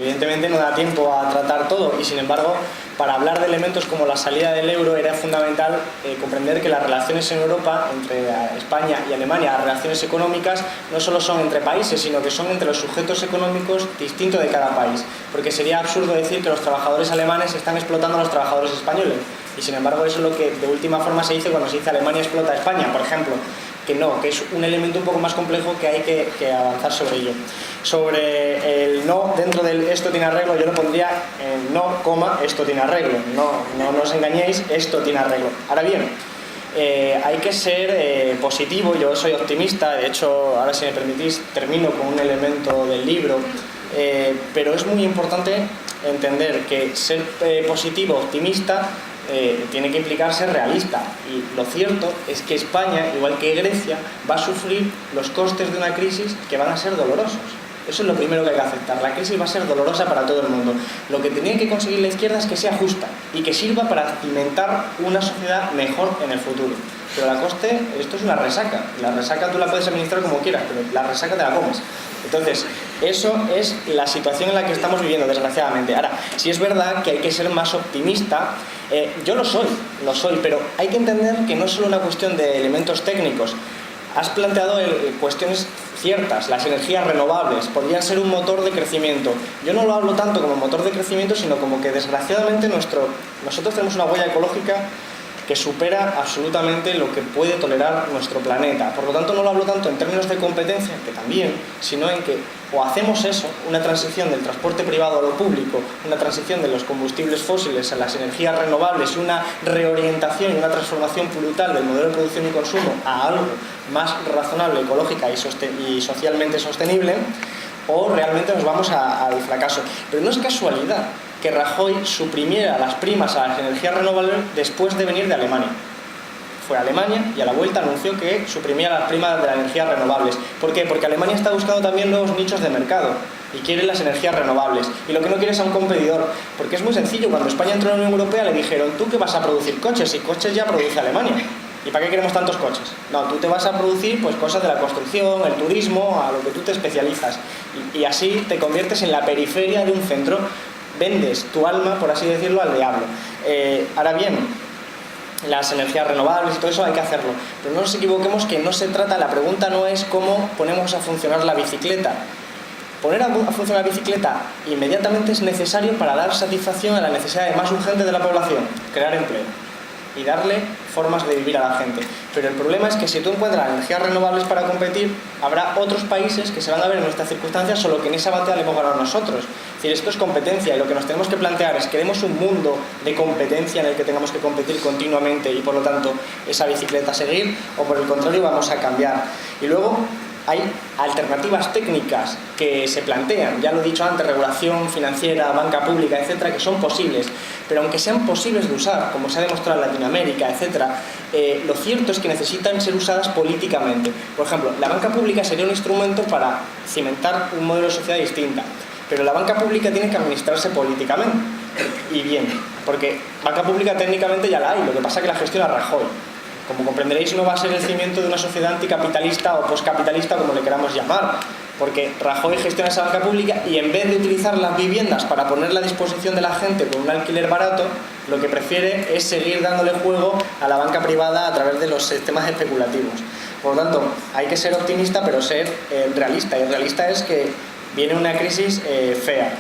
Evidentemente no da tiempo a tratar todo y, sin embargo, para hablar de elementos como la salida del euro era fundamental comprender que las relaciones en Europa entre España y Alemania, las relaciones económicas, no solo son entre países, sino que son entre los sujetos económicos distintos de cada país, porque sería absurdo decir que los trabajadores alemanes están explotando a los trabajadores españoles, y sin embargo eso es lo que de última forma se dice cuando se dice Alemania explota a España, por ejemplo. Que no, que es un elemento un poco más complejo que hay que avanzar sobre ello. Sobre el no dentro del esto tiene arreglo, yo lo pondría en no, coma, esto tiene arreglo. No os engañéis, esto tiene arreglo. Ahora bien, hay que ser positivo, yo soy optimista, de hecho, ahora si me permitís, termino con un elemento del libro, pero es muy importante entender que ser positivo, optimista, tiene que implicar ser realista, y lo cierto es que España, igual que Grecia, va a sufrir los costes de una crisis que van a ser dolorosos. Eso es lo primero que hay que aceptar. La crisis va a ser dolorosa para todo el mundo. Lo que tenía que conseguir la izquierda es que sea justa y que sirva para cimentar una sociedad mejor en el futuro. Pero a coste, esto es una resaca. La resaca tú la puedes administrar como quieras, pero la resaca te la comes. Entonces, eso es la situación en la que estamos viviendo, desgraciadamente. Ahora, sí es verdad que hay que ser más optimista. Yo lo soy, pero hay que entender que no es solo una cuestión de elementos técnicos. Has planteado cuestiones ciertas, las energías renovables podrían ser un motor de crecimiento. Yo no lo hablo tanto como motor de crecimiento, sino como que desgraciadamente nosotros tenemos una huella ecológica que supera absolutamente lo que puede tolerar nuestro planeta. Por lo tanto, no lo hablo tanto en términos de competencia, que también, sino en que o hacemos eso, una transición del transporte privado a lo público, una transición de los combustibles fósiles a las energías renovables, una reorientación y una transformación brutal del modelo de producción y consumo a algo más razonable, ecológica y socialmente sostenible, o realmente nos vamos al fracaso. Pero no es casualidad que Rajoy suprimiera las primas a las energías renovables después de venir de Alemania. Fue a Alemania y a la vuelta anunció que suprimía las primas de las energías renovables. ¿Por qué? Porque Alemania está buscando también nuevos nichos de mercado y quiere las energías renovables. Y lo que no quiere es a un competidor. Porque es muy sencillo. Cuando España entró en la Unión Europea le dijeron: ¿tú qué vas a producir coches? Y coches ya produce Alemania. ¿Y para qué queremos tantos coches? No, tú te vas a producir pues cosas de la construcción, el turismo, a lo que tú te especializas. Y así te conviertes en la periferia de un centro. Vendes tu alma, por así decirlo, al diablo. Ahora bien, las energías renovables y todo eso hay que hacerlo. Pero no nos equivoquemos que no se trata, la pregunta no es cómo ponemos a funcionar la bicicleta. Poner a funcionar la bicicleta inmediatamente es necesario para dar satisfacción a la necesidad más urgente de la población: crear empleo y darle formas de vivir a la gente. Pero el problema es que si tú encuentras energías renovables para competir, habrá otros países que se van a ver en nuestras circunstancias, solo que en esa batalla le hemos ganado nosotros. Es decir, esto es competencia, y lo que nos tenemos que plantear es: ¿queremos un mundo de competencia en el que tengamos que competir continuamente y por lo tanto esa bicicleta seguir, o por el contrario vamos a cambiar? Y luego hay alternativas técnicas que se plantean, ya lo he dicho antes, regulación financiera, banca pública, etcétera, que son posibles, pero aunque sean posibles de usar, como se ha demostrado en Latinoamérica, etcétera, lo cierto es que necesitan ser usadas políticamente. Por ejemplo, la banca pública sería un instrumento para cimentar un modelo de sociedad distinta, pero la banca pública tiene que administrarse políticamente, y bien, porque banca pública técnicamente ya la hay, lo que pasa es que la gestiona Rajoy. Como comprenderéis, no va a ser el cimiento de una sociedad anticapitalista o poscapitalista, como le queramos llamar, porque Rajoy gestiona esa banca pública y en vez de utilizar las viviendas para ponerla a disposición de la gente con un alquiler barato, lo que prefiere es seguir dándole juego a la banca privada a través de los sistemas especulativos. Por lo tanto, hay que ser optimista, pero ser realista, y realista es que viene una crisis fea.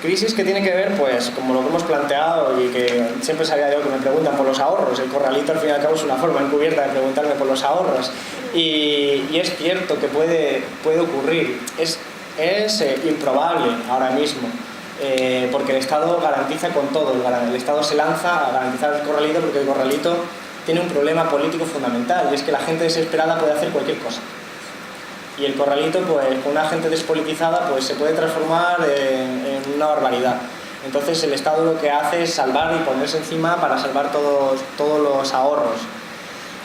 Crisis que tiene que ver, pues, como lo que hemos planteado y que siempre sabía yo que me preguntan por los ahorros. El corralito, al fin y al cabo, es una forma encubierta de preguntarme por los ahorros. Y es cierto que puede ocurrir. Es improbable ahora mismo, porque el Estado garantiza con todo. El Estado se lanza a garantizar el corralito porque el corralito tiene un problema político fundamental, y es que la gente desesperada puede hacer cualquier cosa. Y el corralito, pues, con una gente despolitizada, pues se puede transformar en una barbaridad. Entonces el Estado lo que hace es salvar y ponerse encima para salvar todos los ahorros.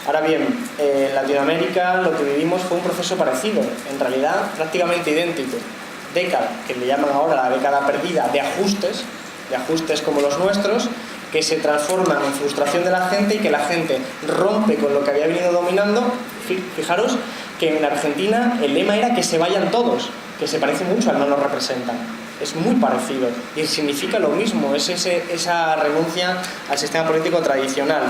Ahora bien, en Latinoamérica lo que vivimos fue un proceso parecido, en realidad prácticamente idéntico. Década, que le llaman ahora la década perdida, de ajustes como los nuestros, que se transforman en frustración de la gente y que la gente rompe con lo que había venido dominando. Fijaros que en Argentina el lema era que se vayan todos, que se parece mucho al no nos representan. es muy parecido y significa lo mismo, es esa renuncia al sistema político tradicional.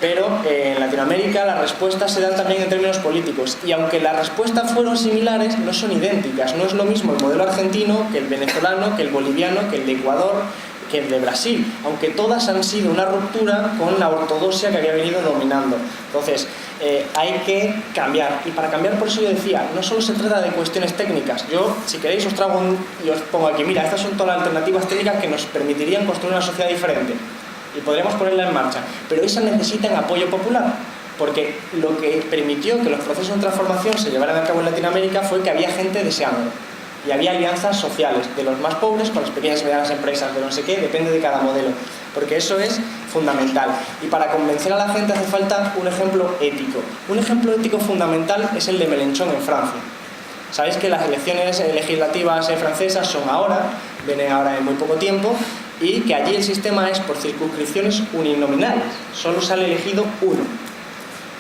Pero en Latinoamérica las respuestas se dan también en términos políticos, y aunque las respuestas fueron similares, no son idénticas. No es lo mismo el modelo argentino que el venezolano, que el boliviano, que el de Ecuador, que el de Brasil, aunque todas han sido una ruptura con la ortodoxia que había venido dominando. Entonces, hay que cambiar, y para cambiar, por eso yo decía, no solo se trata de cuestiones técnicas. Yo, si queréis, os traigo y os pongo aquí, mira, estas son todas las alternativas técnicas que nos permitirían construir una sociedad diferente, y podríamos ponerla en marcha, pero esas necesitan apoyo popular, porque lo que permitió que los procesos de transformación se llevaran a cabo en Latinoamérica fue que había gente deseando. Y había alianzas sociales, de los más pobres con las pequeñas y medianas empresas, de no sé qué, depende de cada modelo, porque eso es fundamental. Y para convencer a la gente hace falta un ejemplo ético. Un ejemplo ético fundamental es el de Mélenchon en Francia. Sabéis que las elecciones legislativas francesas son ahora, vienen ahora en muy poco tiempo, y que allí el sistema es por circunscripciones uninominales, solo sale elegido uno.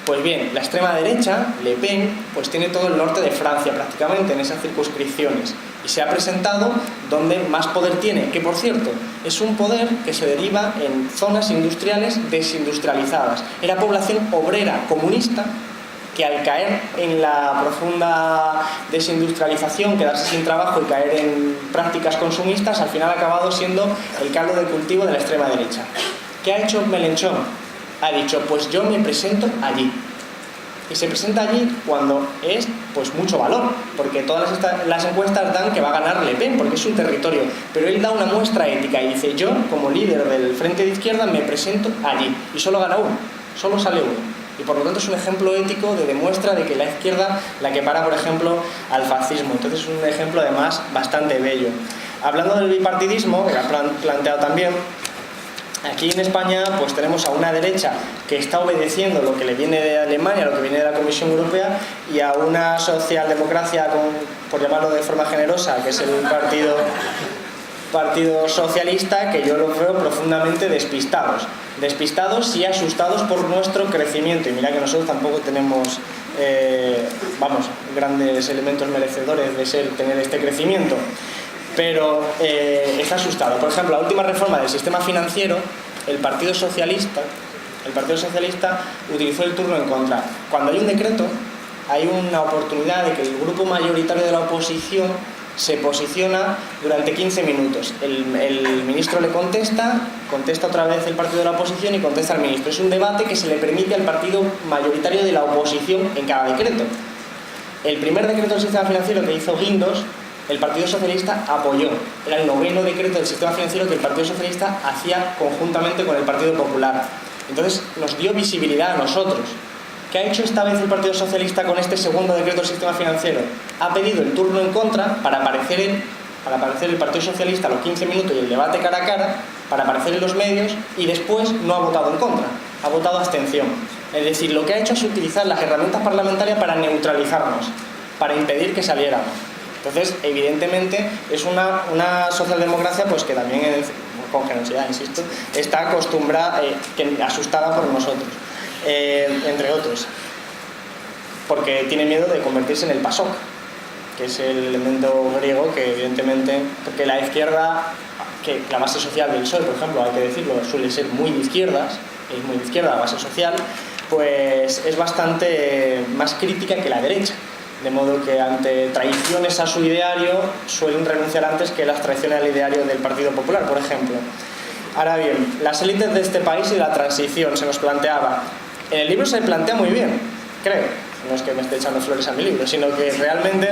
Pues bien, la extrema derecha, Le Pen, pues tiene todo el norte de Francia prácticamente en esas circunscripciones, y se ha presentado donde más poder tiene, que por cierto, es un poder que se deriva en zonas industriales desindustrializadas. Era población obrera comunista que al caer en la profunda desindustrialización, quedarse sin trabajo y caer en prácticas consumistas, al final ha acabado siendo el caldo de cultivo de la extrema derecha. ¿Qué ha hecho Mélenchon? Ha dicho, pues yo me presento allí. Y se presenta allí cuando es pues mucho valor, porque todas las encuestas dan que va a ganar Le Pen, porque es un territorio. Pero él da una muestra ética y dice, yo como líder del Frente de Izquierda me presento allí. Y solo gana uno, solo sale uno. Y por lo tanto es un ejemplo ético de demuestra de que la izquierda la que para, por ejemplo, al fascismo. Entonces es un ejemplo además bastante bello. Hablando del bipartidismo, que lo han planteado también, aquí en España pues tenemos a una derecha que está obedeciendo lo que le viene de Alemania, lo que viene de la Comisión Europea, y a una socialdemocracia, por llamarlo de forma generosa, que es el Partido Socialista, que yo los veo profundamente despistados y asustados por nuestro crecimiento. Y mira que nosotros tampoco tenemos grandes elementos merecedores de tener este crecimiento, pero está asustado. Por ejemplo, la última reforma del sistema financiero, el Partido Socialista utilizó el turno en contra. Cuando hay un decreto, hay una oportunidad de que el grupo mayoritario de la oposición se posiciona durante 15 minutos. El ministro le contesta otra vez el partido de la oposición y contesta al ministro. Es un debate que se le permite al partido mayoritario de la oposición en cada decreto. El primer decreto del sistema financiero que hizo Guindos, el Partido Socialista apoyó. Era el 9º decreto del sistema financiero que el Partido Socialista hacía conjuntamente con el Partido Popular. Entonces nos dio visibilidad a nosotros. ¿Qué ha hecho esta vez el Partido Socialista con este segundo decreto del sistema financiero? Ha pedido el turno en contra para aparecer el Partido Socialista a los 15 minutos y el debate cara a cara, para aparecer en los medios, y después no ha votado en contra, ha votado abstención. Es decir, lo que ha hecho es utilizar las herramientas parlamentarias para neutralizarnos, para impedir que saliéramos. Entonces, evidentemente, es una socialdemocracia pues que también, con generosidad, insisto, está acostumbrada, asustada por nosotros. Entre otros, porque tiene miedo de convertirse en el PASOK, que es el elemento griego que evidentemente, porque la izquierda, que la base social del PSOE, por ejemplo, hay que decirlo, suele ser muy de izquierdas, es muy de izquierda la base social, pues es bastante más crítica que la derecha, de modo que ante traiciones a su ideario suelen renunciar antes que las traiciones al ideario del Partido Popular, por ejemplo. Ahora bien, las élites de este país y la transición se nos planteaba. En el libro se plantea muy bien, creo. No es que me esté echando flores a mi libro, sino que realmente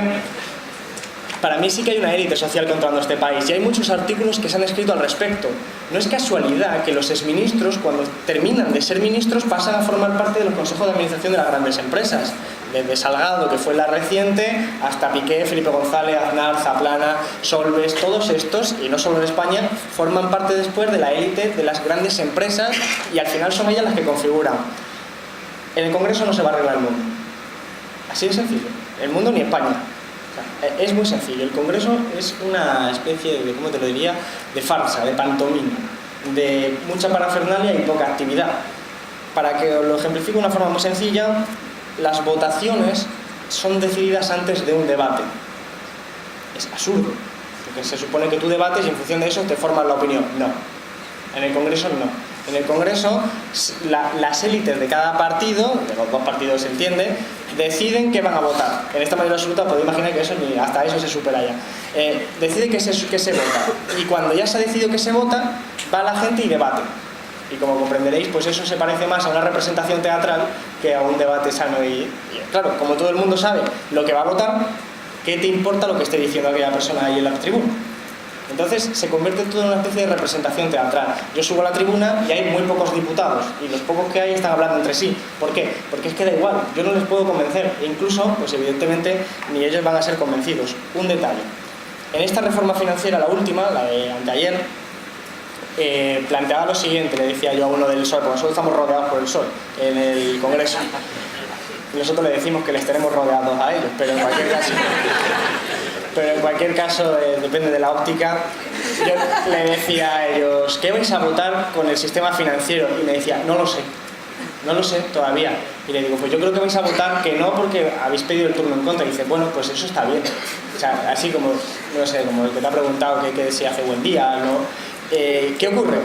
para mí sí que hay una élite social controlando este país, y hay muchos artículos que se han escrito al respecto. No es casualidad que los exministros, cuando terminan de ser ministros, pasan a formar parte de los consejos de administración de las grandes empresas. Desde Salgado, que fue la reciente, hasta Piqué, Felipe González, Aznar, Zaplana, Solbes, todos estos, y no solo en España, forman parte después de la élite de las grandes empresas, y al final son ellas las que configuran. En el Congreso no se va a arreglar el mundo. Así de sencillo. El mundo ni España. O sea, es muy sencillo. El Congreso es una especie de, ¿cómo te lo diría?, de farsa, de pantomima, de mucha parafernalia y poca actividad. Para que os lo ejemplifique de una forma muy sencilla, las votaciones son decididas antes de un debate. Es absurdo. Porque se supone que tú debates y en función de eso te formas la opinión. No. En el Congreso no. En el Congreso las élites de cada partido, de los dos partidos se entiende, deciden qué van a votar. En esta mayoría absoluta podéis imaginar que eso ni hasta eso se supera ya. Decide que se vota. Y cuando ya se ha decidido que se vota, va la gente y debate. Y como comprenderéis, pues eso se parece más a una representación teatral que a un debate sano. Y claro, como todo el mundo sabe lo que va a votar, ¿qué te importa lo que esté diciendo aquella persona ahí en la tribuna? Entonces se convierte todo en una especie de representación teatral. Yo subo a la tribuna y hay muy pocos diputados, y los pocos que hay están hablando entre sí. ¿Por qué? Porque es que da igual, yo no les puedo convencer, e incluso, pues evidentemente, ni ellos van a ser convencidos. Un detalle: en esta reforma financiera, la última, la de anteayer, planteaba lo siguiente, le decía yo a uno del PSOE, porque nosotros estamos rodeados por el PSOE en el Congreso, y nosotros le decimos que les tenemos rodeados a ellos, pero en cualquier caso depende de la óptica. Yo le decía a ellos, ¿qué vais a votar con el sistema financiero? Y me decía, no lo sé todavía. Y le digo, pues yo creo que vais a votar que no, porque habéis pedido el turno en contra. Y dice, bueno, pues eso está bien. O sea, así como, no sé, como el que te ha preguntado que si hace buen día, ¿no? ¿Qué ocurre?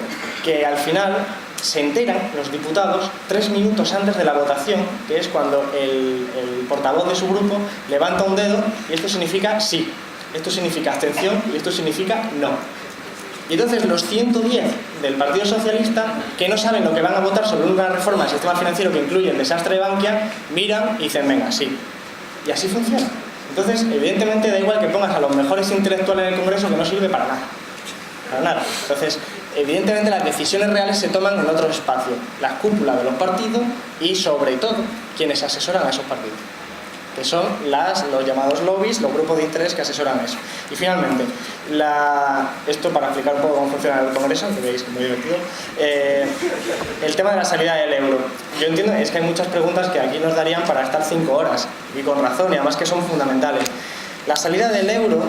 Que al final se enteran los diputados 3 minutos antes de la votación, que es cuando el portavoz de su grupo levanta un dedo, y esto significa sí, esto significa abstención y esto significa no. Y entonces los 110 del Partido Socialista, que no saben lo que van a votar sobre una reforma del sistema financiero que incluye el desastre de Bankia, miran y dicen, venga, sí. Y así funciona. Entonces, evidentemente da igual que pongas a los mejores intelectuales en el Congreso, que no sirve para nada. Para nada. Entonces, evidentemente las decisiones reales se toman en otros espacios, las cúpulas de los partidos y sobre todo quienes asesoran a esos partidos, que son los llamados lobbies, los grupos de interés que asesoran eso. Y finalmente, esto para explicar un poco cómo funciona el Congreso, que veis que es muy divertido, el tema de la salida del euro. Yo entiendo, es que hay muchas preguntas que aquí nos darían para estar 5 horas, y con razón, y además que son fundamentales. La salida del euro,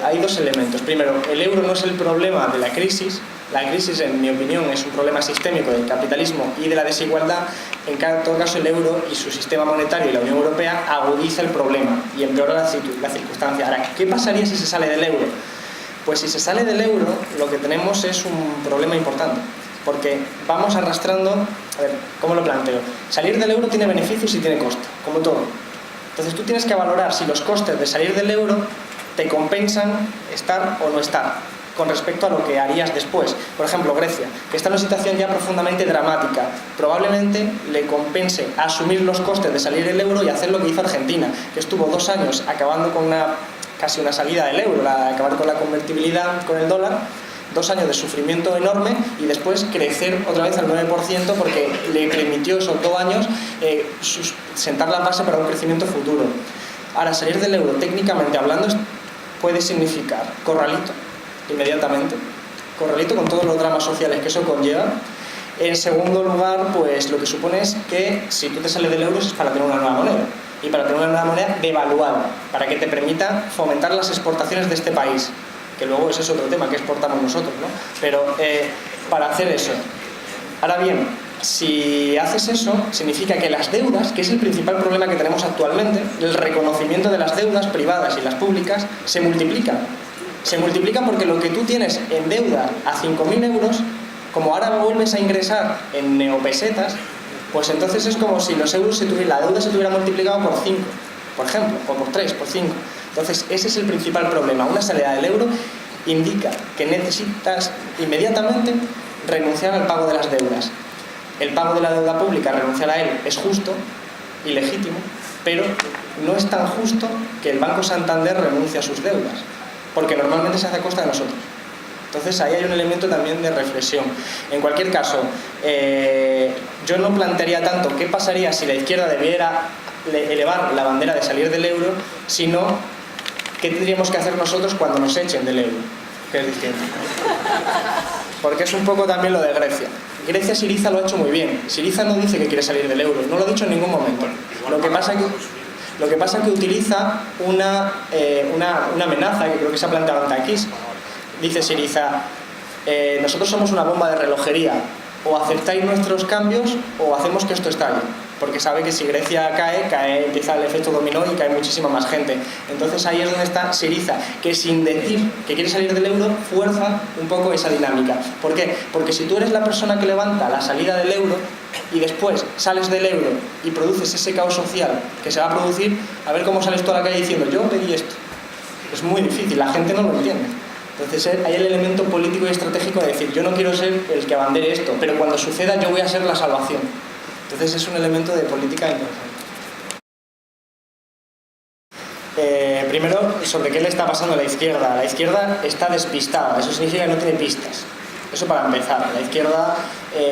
hay dos elementos. Primero, el euro no es el problema de la crisis. La crisis, en mi opinión, es un problema sistémico del capitalismo y de la desigualdad. En todo caso, el euro y su sistema monetario y la Unión Europea agudiza el problema y empeora la circunstancia. Ahora, ¿qué pasaría si se sale del euro? Pues si se sale del euro, lo que tenemos es un problema importante, porque vamos arrastrando... A ver, ¿cómo lo planteo? Salir del euro tiene beneficios y tiene coste, como todo. Entonces tú tienes que valorar si los costes de salir del euro te compensan estar o no estar con respecto a lo que harías después. Por ejemplo, Grecia, que está en una situación ya profundamente dramática, probablemente le compense asumir los costes de salir del euro y hacer lo que hizo Argentina, que estuvo 2 años acabando con casi una salida del euro, acabar con la convertibilidad con el dólar, 2 años de sufrimiento enorme, y después crecer otra vez al 9% porque le permitió esos 2 años sentar la base para un crecimiento futuro. Ahora, salir del euro, técnicamente hablando, puede significar corralito, inmediatamente, corralito con todos los dramas sociales que eso conlleva. En segundo lugar, pues lo que supone es que si tú te sales del euro es para tener una nueva moneda, y para tener una nueva moneda devaluada, para que te permita fomentar las exportaciones de este país, que luego ese es otro tema que exportamos nosotros, ¿no? Pero para hacer eso. Ahora bien, si haces eso, significa que las deudas, que es el principal problema que tenemos actualmente, el reconocimiento de las deudas privadas y las públicas, se multiplican. Se multiplican porque lo que tú tienes en deuda a 5.000 euros, como ahora vuelves a ingresar en neopesetas, pues entonces es como si los euros la deuda se tuviera multiplicado por 5, por ejemplo, o por 3, por 5. Entonces ese es el principal problema. Una salida del euro indica que necesitas inmediatamente renunciar al pago de las deudas. El pago de la deuda pública, renunciar a él, es justo y legítimo, pero no es tan justo que el Banco Santander renuncie a sus deudas, porque normalmente se hace a costa de nosotros. Entonces ahí hay un elemento también de reflexión. En cualquier caso, yo no plantearía tanto qué pasaría si la izquierda debiera elevar la bandera de salir del euro, sino qué tendríamos que hacer nosotros cuando nos echen del euro, que es distinto. Porque es un poco también lo de Grecia. Grecia, Syriza lo ha hecho muy bien. Syriza no dice que quiere salir del euro, no lo ha dicho en ningún momento. Lo que pasa es que utiliza una amenaza que creo que se ha planteado ante aquí. Dice Syriza, nosotros somos una bomba de relojería, o aceptáis nuestros cambios o hacemos que esto estalle. porque sabe que si Grecia cae, empieza el efecto dominó y cae muchísima más gente. Entonces ahí es donde está Syriza, que sin decir que quiere salir del euro, fuerza un poco esa dinámica. ¿Por qué? Porque si tú eres la persona que levanta la salida del euro y después sales del euro y produces ese caos social que se va a producir, a ver cómo sales tú a la calle diciendo yo pedí esto. Es muy difícil, la gente no lo entiende. Entonces hay el elemento político y estratégico de decir yo no quiero ser el que abandere esto, pero cuando suceda yo voy a ser la salvación. Entonces es un elemento de política interesante. Primero, sobre qué le está pasando a la izquierda. La izquierda está despistada, eso significa que no tiene pistas. Eso para empezar. La izquierda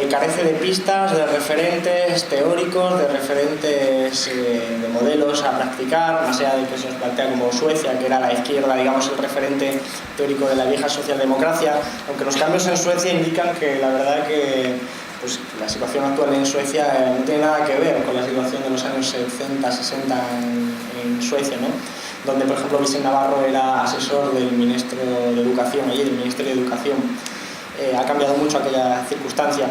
carece de pistas, de referentes teóricos, de referentes de modelos a practicar, más allá de que se nos plantea como Suecia, que era la izquierda, digamos, el referente teórico de la vieja socialdemocracia, aunque los cambios en Suecia indican que la verdad que pues, la situación actual en Suecia no tiene nada que ver con la situación de los años 70, 60 en Suecia, ¿no? Donde, por ejemplo, Vicente Navarro era asesor del ministro de Educación, allí del Ministerio de Educación. Ha cambiado mucho aquella circunstancia.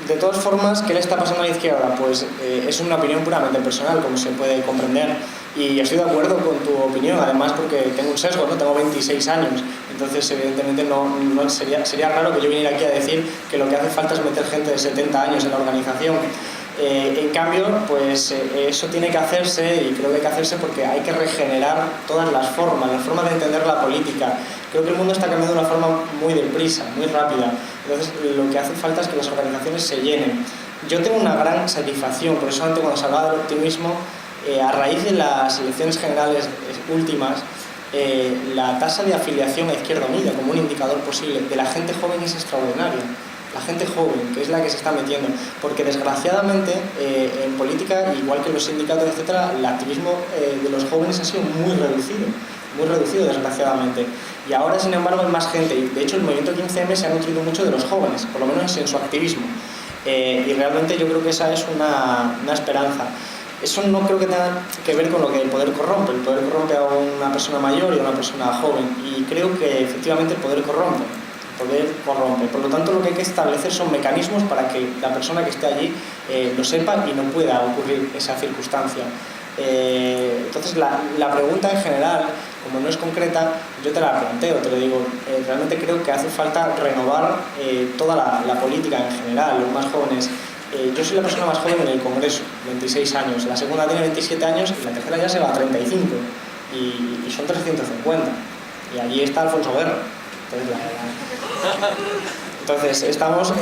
De todas formas, ¿qué le está pasando a la izquierda? Pues es una opinión puramente personal, como se puede comprender, y estoy de acuerdo con tu opinión, además porque tengo un sesgo, ¿no? Tengo 26 años, entonces evidentemente no sería raro que yo viniera aquí a decir que lo que hace falta es meter gente de 70 años en la organización. En cambio, pues eso tiene que hacerse, y creo que hay que hacerse porque hay que regenerar todas las formas de entender la política. Creo que el mundo está cambiando de una forma muy deprisa, muy rápida. Entonces, lo que hace falta es que las organizaciones se llenen. Yo tengo una gran satisfacción, por eso antes cuando se hablaba del optimismo, a raíz de las elecciones generales últimas, la tasa de afiliación a Izquierda Unida como un indicador posible de la gente joven es extraordinaria. La gente joven, que es la que se está metiendo, porque desgraciadamente en política, igual que en los sindicatos, etcétera, el activismo de los jóvenes ha sido muy reducido desgraciadamente, y ahora sin embargo hay más gente, y de hecho el movimiento 15M se ha nutrido mucho de los jóvenes, por lo menos en su activismo, y realmente yo creo que esa es una esperanza. Eso no creo que tenga que ver con lo que el poder corrompe a una persona mayor y a una persona joven, y creo que efectivamente el poder corrompe. Por lo tanto, lo que hay que establecer son mecanismos para que la persona que esté allí lo sepa y no pueda ocurrir esa circunstancia. Entonces, la pregunta en general, como no es concreta, yo te la planteo, te lo digo. Realmente creo que hace falta renovar toda la política en general, los más jóvenes. Yo soy la persona más joven en el Congreso, 26 años, la segunda tiene 27 años y la tercera ya se va a 35, y son 350, y allí está Alfonso Guerra. Entonces estamos,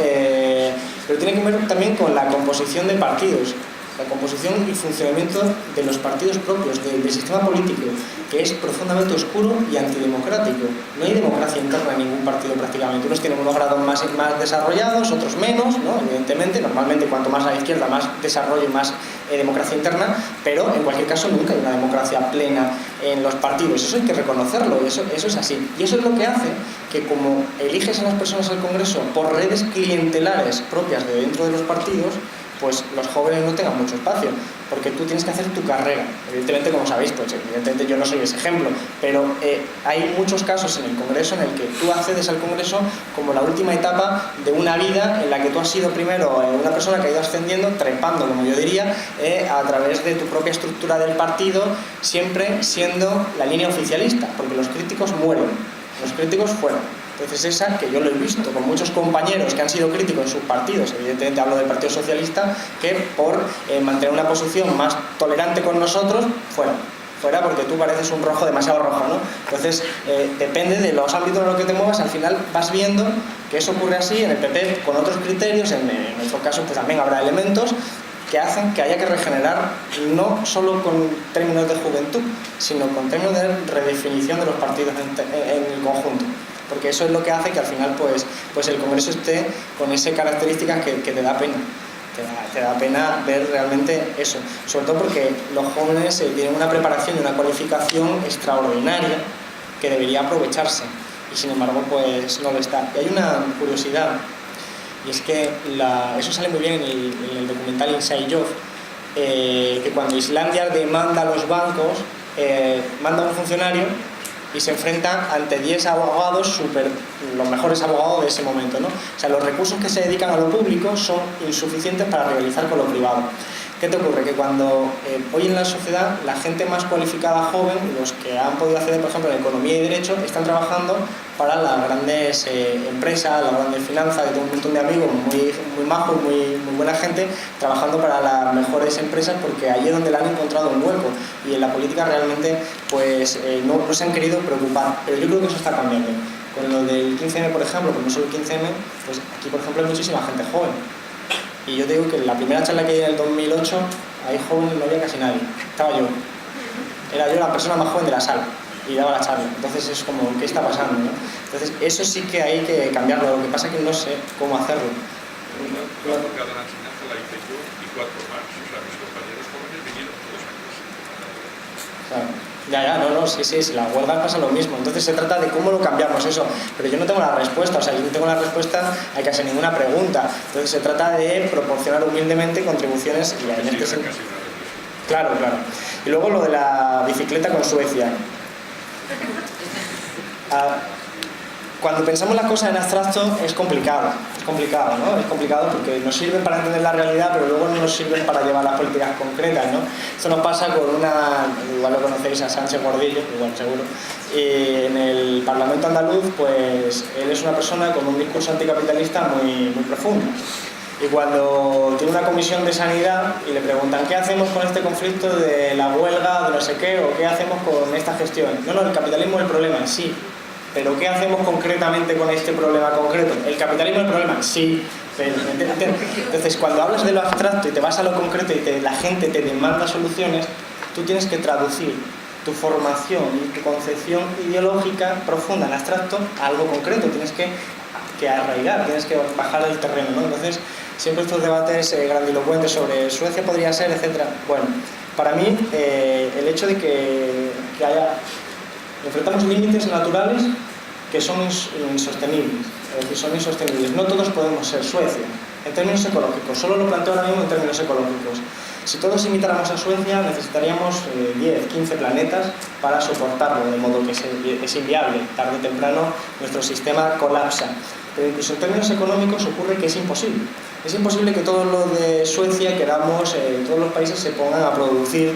pero tiene que ver también con la composición de partidos, la composición y funcionamiento de los partidos propios, del sistema político, que es profundamente oscuro y antidemocrático. No hay democracia interna en ningún partido prácticamente. Unos tienen unos grados más desarrollados, otros menos, ¿no? Evidentemente, normalmente cuanto más a la izquierda, más desarrollo y más democracia interna, pero en cualquier caso nunca hay una democracia plena en los partidos. Eso hay que reconocerlo, y eso es así. Y eso es lo que hace que, como eliges a las personas al Congreso por redes clientelares propias de dentro de los partidos, pues los jóvenes no tengan mucho espacio, porque tú tienes que hacer tu carrera. Evidentemente, como sabéis, pues evidentemente yo no soy ese ejemplo, pero hay muchos casos en el Congreso en el que tú accedes al Congreso como la última etapa de una vida en la que tú has sido primero una persona que ha ido ascendiendo, trepando, como yo diría, a través de tu propia estructura del partido, siempre siendo la línea oficialista, porque los críticos mueren, los críticos fueron. Entonces esa, que yo lo he visto con muchos compañeros que han sido críticos en sus partidos, evidentemente hablo del Partido Socialista, que por mantener una posición más tolerante con nosotros, fuera porque tú pareces un rojo demasiado rojo, ¿no? Entonces depende de los ámbitos en los que te muevas, al final vas viendo que eso ocurre así. En el PP con otros criterios, en nuestro caso pues también habrá elementos que hacen que haya que regenerar, no solo con términos de juventud, sino con términos de redefinición de los partidos en el conjunto, porque eso es lo que hace que al final pues el Congreso esté con esas características que te da pena. Te da pena ver realmente eso, sobre todo porque los jóvenes tienen una preparación y una cualificación extraordinaria que debería aprovecharse, y sin embargo pues no lo está. Y hay una curiosidad, y es que eso sale muy bien en el documental Inside Job, que cuando Islandia demanda a los bancos, manda a un funcionario y se enfrenta ante 10 abogados los mejores abogados de ese momento, ¿no? O sea, los recursos que se dedican a lo público son insuficientes para rivalizar con lo privado. ¿Qué te ocurre? Que cuando hoy en la sociedad la gente más cualificada joven, los que han podido acceder, por ejemplo, a la economía y derecho, están trabajando para las grandes empresas, las grandes finanzas. Yo tengo un montón de amigos muy majos, muy buena gente, trabajando para las mejores empresas porque allí es donde le han encontrado un hueco, y en la política realmente pues no se han querido preocupar, pero yo creo que eso está cambiando. Con lo del 15M, por ejemplo, como no solo el 15M, pues aquí, por ejemplo, hay muchísima gente joven. Y yo te digo que en la primera charla que di en el 2008, ahí jóvenes no había casi nadie. Estaba yo. Era yo la persona más joven de la sala y daba la charla. Entonces es como, ¿qué está pasando, no? Entonces eso sí que hay que cambiarlo. Lo que pasa es que no sé cómo hacerlo. La época de la enseñanza la hice yo y 4 más. O sea, mis compañeros jóvenes vinieron todos a clase. Claro. No, sí, la huelga pasa lo mismo. Entonces se trata de cómo lo cambiamos eso, pero yo no tengo la respuesta, o sea, yo no tengo la respuesta, hay que hacer ninguna pregunta. Entonces se trata de proporcionar humildemente contribuciones y en este sentido. Claro. Y luego lo de la bicicleta con Suecia. Cuando pensamos las cosas en abstracto es complicado, ¿no? Es complicado porque nos sirven para entender la realidad, pero luego no nos sirven para llevar las políticas concretas, ¿no? Esto nos pasa con igual lo conocéis, a Sánchez Gordillo, igual seguro, en el Parlamento andaluz, pues él es una persona con un discurso anticapitalista muy profundo. Y cuando tiene una comisión de sanidad y le preguntan ¿qué hacemos con este conflicto de la huelga, de no sé qué, o qué hacemos con esta gestión? No, el capitalismo es el problema en sí. ¿Pero qué hacemos concretamente con este problema concreto? ¿El capitalismo es el problema? Sí. Pero, entonces, cuando hablas de lo abstracto y te vas a lo concreto y la gente te demanda soluciones, tú tienes que traducir tu formación y tu concepción ideológica profunda en abstracto a algo concreto. Tienes que arraigar, tienes que bajar al terreno, ¿no? Entonces, siempre estos debates grandilocuentes sobre Suecia podría ser, etcétera. Bueno, para mí, el hecho de que enfrentamos límites naturales que son insostenibles, es decir, son insostenibles. No todos podemos ser Suecia, en términos ecológicos, solo lo planteo ahora mismo en términos ecológicos. Si todos imitáramos a Suecia, necesitaríamos 10, 15 planetas para soportarlo, de modo que es inviable. Tarde o temprano nuestro sistema colapsa. Pero incluso en términos económicos ocurre que es imposible. Es imposible que todos los de Suecia queramos, todos los países se pongan a producir,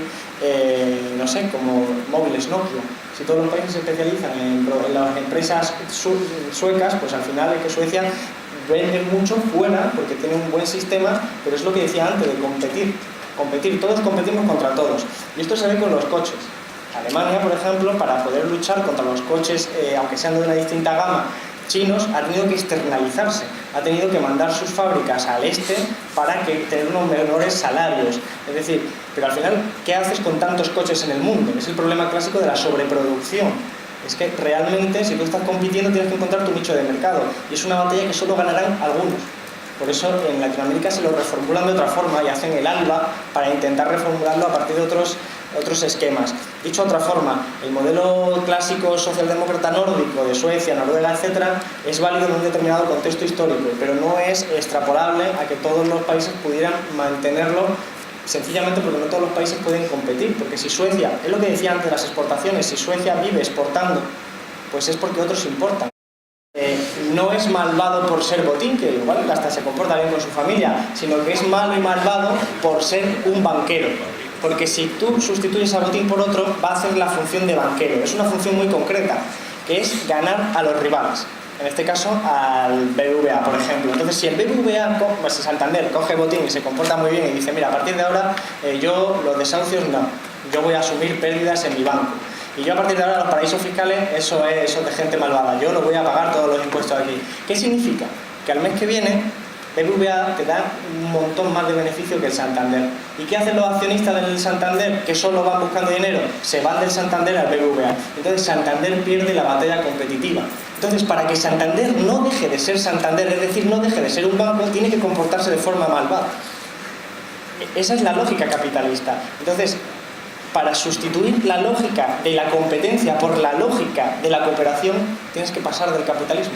no sé, como móviles Nokia. Si todos los países se especializan en las empresas suecas, pues al final es que Suecia vende mucho fuera porque tiene un buen sistema, pero es lo que decía antes, de competir, todos competimos contra todos. Y esto se ve con los coches. Alemania, por ejemplo, para poder luchar contra los coches, aunque sean de una distinta gama, chinos, ha tenido que externalizarse, ha tenido que mandar sus fábricas al este para tener unos menores salarios. Es decir, pero al final, ¿qué haces con tantos coches en el mundo? Es el problema clásico de la sobreproducción. Es que realmente, si tú estás compitiendo, tienes que encontrar tu nicho de mercado, y es una batalla que solo ganarán algunos. Por eso en Latinoamérica se lo reformulan de otra forma y hacen el ALBA para intentar reformularlo a partir de otros esquemas. Dicho de otra forma, el modelo clásico socialdemócrata nórdico de Suecia, Noruega, etcétera, es válido en un determinado contexto histórico, pero no es extrapolable a que todos los países pudieran mantenerlo, sencillamente porque no todos los países pueden competir. Porque si Suecia, es lo que decía antes de las exportaciones, si Suecia vive exportando, pues es porque otros importan. No es malvado por ser botín, que igual hasta se comporta bien con su familia, sino que es malo y malvado por ser un banquero. Porque si tú sustituyes a botín por otro, va a hacer la función de banquero. Es una función muy concreta, que es ganar a los rivales. En este caso, al BBVA, por ejemplo. Entonces, si el BBVA, pues Santander, coge botín y se comporta muy bien y dice, mira, a partir de ahora, yo los desahucios no, yo voy a asumir pérdidas en mi banco. Y yo a partir de ahora los paraísos fiscales, eso de gente malvada, yo no voy a pagar todos los impuestos aquí. ¿Qué significa? Que al mes que viene BBVA te da un montón más de beneficio que el Santander. ¿Y qué hacen los accionistas del Santander? Que solo van buscando dinero, se van del Santander al BBVA. Entonces Santander pierde la batalla competitiva. Entonces, para que Santander no deje de ser Santander, es decir, no deje de ser un banco, tiene que comportarse de forma malvada. Esa es la lógica capitalista. Entonces, para sustituir la lógica de la competencia por la lógica de la cooperación, tienes que pasar del capitalismo,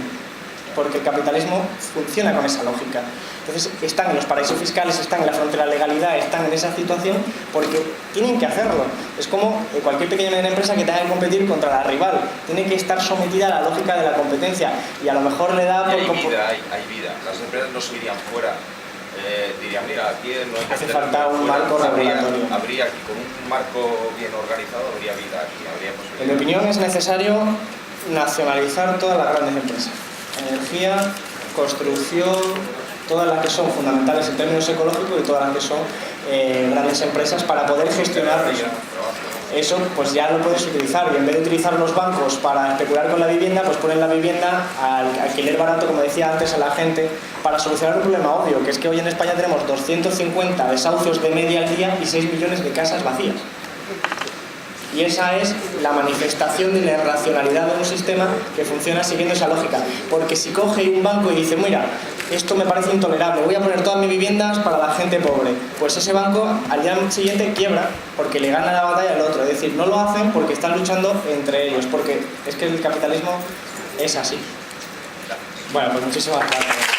porque el capitalismo funciona con esa lógica. Entonces están en los paraísos fiscales, están en la frontera de legalidad, están en esa situación porque tienen que hacerlo. Es como cualquier pequeña y mediana empresa que tenga que competir contra la rival, tiene que estar sometida a la lógica de la competencia, y a lo mejor le da... Hay vida, las empresas no se irían fuera diría, mira, aquí no hay que Hace hacer falta un fuera, marco regulatorio. habría aquí, con un marco bien organizado, habría vida aquí, habría posibilidades. En mi opinión es necesario nacionalizar todas las grandes empresas. Energía, construcción, todas las que son fundamentales en términos ecológicos y todas las que son grandes empresas para poder gestionar eso. Eso pues ya lo puedes utilizar y en vez de utilizar los bancos para especular con la vivienda, pues ponen la vivienda al alquiler barato, como decía antes, a la gente para solucionar un problema obvio, que es que hoy en España tenemos 250 desahucios de media al día y 6 millones de casas vacías. Y esa es la manifestación de la irracionalidad de un sistema que funciona siguiendo esa lógica. Porque si coge un banco y dice, mira, esto me parece intolerable, voy a poner todas mis viviendas para la gente pobre, pues ese banco al día siguiente quiebra porque le gana la batalla al otro. Es decir, no lo hacen porque están luchando entre ellos, porque es que el capitalismo es así. Bueno, pues muchísimas gracias.